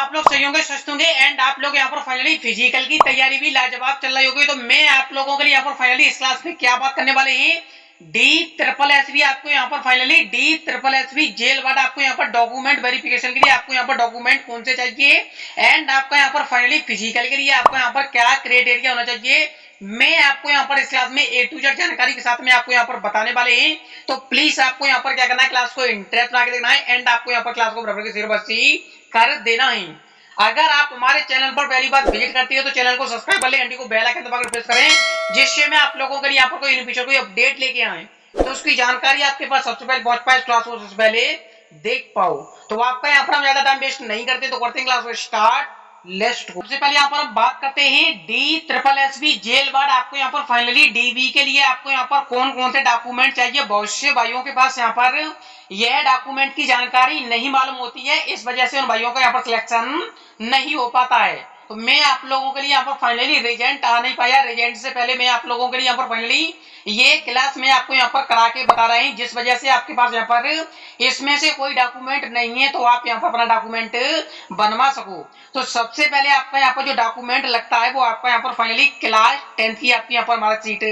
आप लोग सही होंगे, स्वस्थ होंगे एंड आप लोग यहाँ पर फाइनली फिजिकल की तैयारी भी लाजवाब चल रही होगी। तो मैं आप लोगों के लिए यहाँ पर फाइनली इस क्लास में क्या बात करने वाले हैं, D SSS आपको यहाँ पर finally D SSS jail ward आपको यहाँ पर डॉक्यूमेंट वेरिफिकेशन के लिए आपको यहाँ पर डॉक्यूमेंट कौन से चाहिए एंड आपका यहाँ पर फाइनली फिजिकल के लिए आपको यहाँ पर क्या क्राइटेरिया होना चाहिए, मैं आपको यहाँ पर इस क्लास में A to Z जानकारी के साथ में आपको यहाँ पर बताने वाले हैं। तो प्लीज आपको यहाँ पर क्या करना है, क्लास को इंटरेस्ट बना के देखना है एंड आपको यहाँ पर क्लास को बराबर के सिर्फ कर देना है। अगर आप हमारे चैनल पर पहली बार विजिट करती है तो चैनल को सब्सक्राइब कर ले, घंटी को बेल आइकन दबाकर प्रेस करें, जिससे मैं आप लोगों के लिए यहाँ पर कोई इन फ्यूचर कोई अपडेट लेके आए तो उसकी जानकारी आपके पास सबसे पहले पहुंच पाए, क्लास को सबसे पहले देख पाओ। तो आपका यहाँ पर हम ज्यादा टाइम वेस्ट नहीं करते तो करते हैं क्लास को स्टार्ट। सबसे पहले यहाँ पर हम बात करते हैं D SSS जेल वार्ड आपको यहाँ पर फाइनली DV के लिए आपको यहाँ पर कौन कौन से डॉक्यूमेंट चाहिए। बहुत से भाइयों के पास यहाँ पर यह डॉक्यूमेंट की जानकारी नहीं मालूम होती है, इस वजह से उन भाइयों का यहाँ पर सिलेक्शन नहीं हो पाता है। तो मैं आप लोगों के लिए यहाँ पर फाइनली रिजल्ट आ नहीं पाया, रिजल्ट से पहले मैं आप लोगों के लिए यहाँ पर फाइनली ये क्लास में आपको यहाँ पर करा के बता रहे हैं, जिस वजह से आपके पास यहाँ पर इसमें से कोई डॉक्यूमेंट नहीं है तो आप यहाँ पर अपना डॉक्यूमेंट बनवा सको। तो सबसे पहले आपका यहाँ पर जो डॉक्यूमेंट लगता है वो आपका यहाँ पर फाइनली क्लास 10th की आपकी यहाँ पर मार्कशीट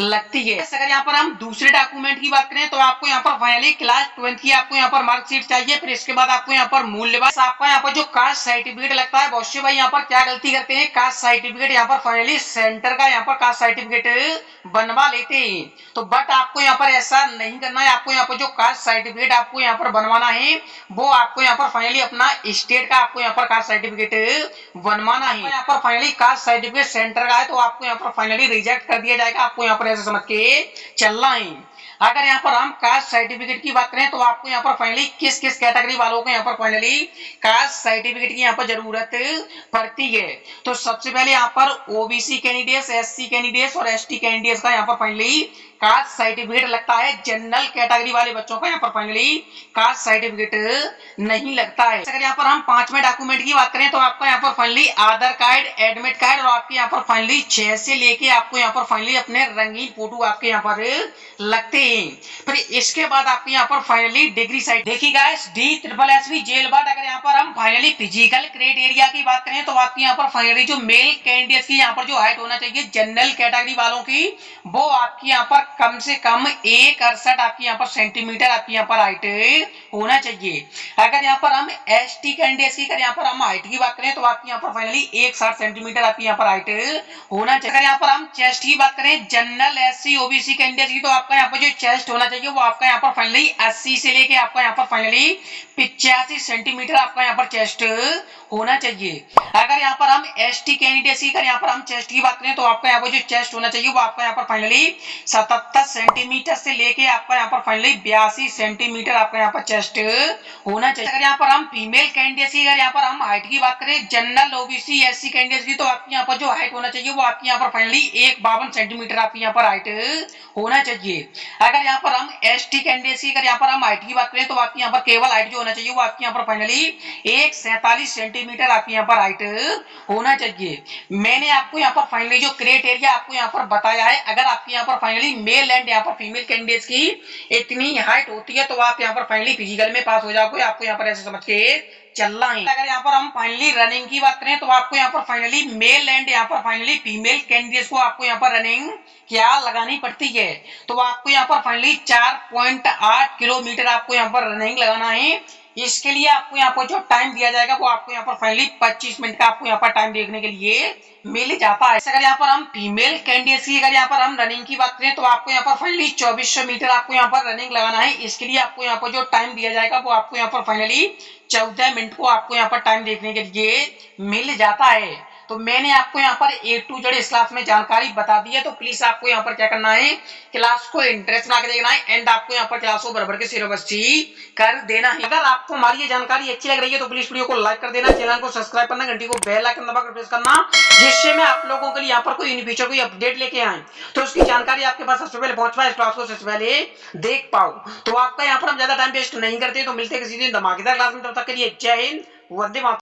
लगती है। अगर यहाँ पर हम दूसरे डॉक्यूमेंट की बात करें तो आपको यहाँ पर फाइनली क्लास 12th की आपको यहाँ पर मार्कशीट चाहिए। फिर इसके बाद आपको यहाँ पर मूल्यवान आपका यहाँ पर जो कास्ट सर्टिफिकेट लगता है। बहुत से भाई यहाँ पर क्या गलती करते हैं, कास्ट सर्टिफिकेट यहाँ पर फाइनली सेंटर का यहाँ पर कास्ट सर्टिफिकेट बनवा लेते हैं। तो बट आपको यहाँ पर ऐसा नहीं करना है, आपको यहाँ पर जो कास्ट सर्टिफिकेट आपको यहाँ पर बनवाना है वो आपको यहाँ पर फाइनली अपना स्टेट का आपको यहाँ पर कास्ट सर्टिफिकेट बनवाना है। यहाँ पर फाइनली कास्ट सर्टिफिकेट सेंटर का है तो आपको यहाँ पर फाइनली रिजेक्ट कर दिया जाएगा, आपको यहाँ पर ऐसे समझ के चलना है। अगर यहाँ पर हम कास्ट सर्टिफिकेट की बात करें तो आपको यहाँ पर फाइनली किस किस कैटेगरी वालों को यहाँ पर फाइनली कास्ट सर्टिफिकेट की यहाँ पर जरूरत पड़ती है। तो सबसे पहले यहाँ पर ओबीसी कैंडिडेट्स, एससी कैंडिडेट्स और एसटी कैंडिडेट्स का यहाँ पर फाइनली कास्ट सर्टिफिकेट लगता है। जनरल कैटेगरी वाले बच्चों का यहाँ पर फाइनली कास्ट सर्टिफिकेट नहीं लगता है। अगर यहाँ पर हम 5वें डॉक्यूमेंट की बात करें तो आपका यहाँ पर फाइनली आधार कार्ड, एडमिट कार्ड और आपके यहाँ पर फाइनली 6 से लेके आपको यहाँ पर फाइनली अपने रंगीन फोटो आपके यहाँ पर लगते हैं। फिर इसके बाद आपके यहाँ पर फाइनली डिग्री साइट देखिए guys D SSS jail ward. अगर यहाँ पर हम फाइनली फिजिकल क्राइटेरिया की बात करें तो आपके यहाँ पर फाइनली जो मेल कैंडिडेट्स की यहाँ पर जो हाइट होना चाहिए जनरल कैटेगरी वालों की, वो आपकी यहाँ पर कम से कम 1.68 आपकी यहाँ पर सेंटीमीटर आपकी यहाँ पर हाइट होना चाहिए। अगर यहाँ पर हम एसटी कैंडिडेट्स की यहाँ पर हम हाइट की बात करें तो आपकी यहाँ पर फाइनली 1.60 सेंटीमीटर आपकी यहाँ पर हाइट होना चाहिए। अगर यहाँ पर हम चेस्ट की बात करें जनरल एससी ओबीसी कैंडिडेट्स की तो आपका यहाँ पर जो चेस्ट होना चाहिए वो आपका यहाँ पर फाइनली 80 से लेके आपका यहाँ पर फाइनली 85 सेंटीमीटर आपका यहाँ पर चेस्ट होना चाहिए। अगर यहाँ पर हम एसटी कैंडिडेट्स की यहाँ पर हम चेस्ट की बात करें तो आपका यहाँ पर जो चेस्ट होना चाहिए वो आपका यहाँ पर फाइनली 77 सेंटीमीटर से लेके आपका यहाँ पर फाइनली 82 सेंटीमीटर आपका यहाँ पर चेस्ट होना चाहिए। अगर यहाँ पर हम फीमेल कैंडिडेट्स की यहाँ पर हम हाइट की बात करें जनरल ओबीसी एससी कैंडिडेट्स की तो आपके यहाँ पर जो हाइट होना चाहिए वो आपके यहाँ पर फाइनली 1.52 सेंटीमीटर आपकी यहाँ पर हाइट होना चाहिए। अगर यहाँ पर हम एसटी कैंडिडेट्स की यहाँ पर हम हाइट की बात करें तो आपकी यहाँ पर केवल हाइट जो होना चाहिए वो आपकी यहाँ पर फाइनली 1.47 सेंटीमीटर आपकी यहाँ पर हाइट होना चाहिए। मैंने आपको यहाँ पर फाइनली जो क्राइटेरिया आपको यहाँ पर बताया है, अगर आपके यहाँ पर फाइनली मेल एंड यहाँ पर फीमेल कैंडिडेट्स की इतनी हाइट होती है तो आप यहाँ पर फाइनली फिजिकल में पास हो जाओगे, आपको यहाँ पर ऐसे समझ के चलना है। अगर यहाँ पर हम फाइनली रनिंग की बात करें तो आपको यहाँ पर फाइनली मेल एंड यहाँ पर फाइनली फीमेल कैंडिडेट्स को आपको यहाँ पर रनिंग क्या लगानी पड़ती है, तो आपको यहाँ पर फाइनली 4.8 किलोमीटर आपको यहाँ पर रनिंग लगाना है। इसके लिए आपको यहाँ पर जो टाइम दिया जाएगा वो आपको यहाँ पर फाइनली 25 मिनट का आपको यहाँ पर टाइम देखने के लिए मिल जाता है। अगर यहाँ पर हम फीमेल कैंडिडेट्स की यहाँ पर हम रनिंग की बात करें तो आपको यहाँ पर फाइनली 2400 मीटर आपको यहाँ पर रनिंग लगाना है। इसके लिए आपको यहाँ पर जो टाइम दिया जाएगा वो आपको यहाँ पर फाइनली 14 मिनट को आपको यहाँ पर टाइम देखने के लिए मिल जाता है। तो मैंने आपको यहाँ पर A to Z इस क्लास में जानकारी बता दी है, तो प्लीज आपको यहाँ पर क्या करना है, क्लास को इंटरेस्ट बना के देखना है एंड आपको यहाँ पर क्लास को बराबर के सिलेबस कर देना है। अगर आपको हमारी ये जानकारी अच्छी लग रही है तो प्लीज वीडियो को लाइक कर देना, चैनल को सब्सक्राइब करना, घंटी को बेल आइकन दबाकर प्रेस करना, जिससे मैं आप लोगों के लिए यहाँ पर कोई इन फ्यूचर कोई अपडेट लेके आए तो उसकी जानकारी आपके पास सबसे पहले पहुंच पाए, इस क्लास को सबसे पहले देख पाओ। तो आपका यहाँ पर हम ज्यादा टाइम वेस्ट नहीं करते, तो मिलते किसी दिन धमाकेदार क्लास में, तब तक के लिए जय हिंद, वंदे मातरम।